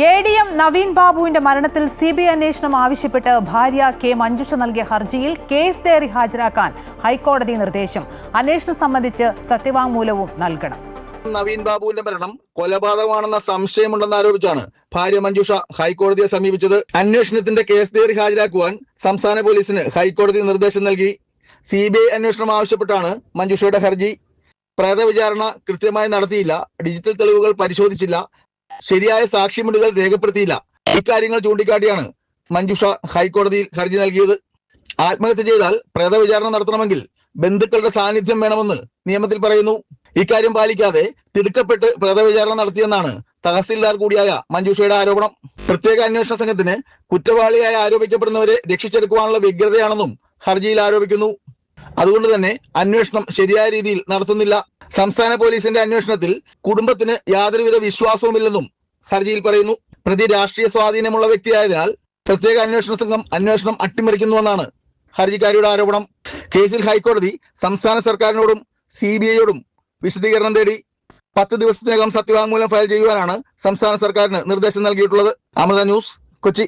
ADM Naveen ബാബുവിന്റെ മരണത്തിൽ CBI അന്വേഷണം ആവശ്യപ്പെട്ട് ഭാര്യ കെ മഞ്ജുഷ നൽകിയ ഹർജിയിൽ കേസ് ഡയറി ഹാജരാക്കാൻ ഹൈക്കോടതി നിർദ്ദേശം. അന്വേഷണം സംബന്ധിച്ച് സത്യവാങ്മൂലവും നൽകണം. നവീൻ ബാബുവിന്റെ മരണം കൊലപാതകമാണെന്ന സംശയമുണ്ടെന്ന് ആരോപിച്ചാണ് ഭാര്യ മഞ്ജുഷ ഹൈക്കോടതിയെ സമീപിച്ചത്. അന്വേഷണത്തിന്റെ കേസ് ഡയറി ഹാജരാക്കുവാൻ സംസ്ഥാന പോലീസിന് ഹൈക്കോടതി നിർദ്ദേശം നൽകി. CBI അന്വേഷണം ആവശ്യപ്പെട്ടാണ് മഞ്ജുഷയുടെ ഹർജി. പ്രേതവിചാരണ കൃത്യമായി നടത്തിയില്ല, ഡിജിറ്റൽ തെളിവുകൾ പരിശോധിച്ചില്ല, ശരിയായ സാക്ഷിമൊഴികൾ രേഖപ്പെടുത്തിയില്ല. ഇക്കാര്യങ്ങൾ ചൂണ്ടിക്കാട്ടിയാണ് മഞ്ജുഷ ഹൈക്കോടതിയിൽ ഹർജി നൽകിയത്. ആത്മഹത്യ ചെയ്താൽ പ്രേതവിചാരണ നടത്തണമെങ്കിൽ ബന്ധുക്കളുടെ സാന്നിധ്യം വേണമെന്ന് നിയമത്തിൽ പറയുന്നു. ഇക്കാര്യം പാലിക്കാതെ തിടുക്കപ്പെട്ട് പ്രേതവിചാരണ നടത്തിയെന്നാണ് തഹസിൽദാർ കൂടിയായ മഞ്ജുഷയുടെ ആരോപണം. പ്രത്യേക അന്വേഷണ സംഘത്തിന് കുറ്റവാളിയായി ആരോപിക്കപ്പെടുന്നവരെ രക്ഷിച്ചെടുക്കുവാനുള്ള വ്യഗ്രതയാണെന്നും ഹർജിയിൽ ആരോപിക്കുന്നു. അതുകൊണ്ട് തന്നെ അന്വേഷണം ശരിയായ രീതിയിൽ നടത്തുന്നില്ല. സംസ്ഥാന പോലീസിന്റെ അന്വേഷണത്തിൽ കുടുംബത്തിന് യാതൊരുവിധ വിശ്വാസവുമില്ലെന്നും ഹർജിയിൽ പറയുന്നു. പ്രതി രാഷ്ട്രീയ സ്വാധീനമുള്ള വ്യക്തിയായതിനാൽ പ്രത്യേക അന്വേഷണ സംഘം അന്വേഷണം അട്ടിമറിക്കുന്നുവെന്നാണ് ഹർജിക്കാരിയുടെ ആരോപണം. കേസിൽ ഹൈക്കോടതി സംസ്ഥാന സർക്കാരിനോടും CBIയോടും വിശദീകരണം തേടി. 10 ദിവസത്തിനകം സത്യവാങ്മൂലം ഫയൽ ചെയ്യുവാനാണ് സംസ്ഥാന സർക്കാരിന് നിർദ്ദേശം നൽകിയിട്ടുള്ളത്. അമൃത ന്യൂസ്, കൊച്ചി.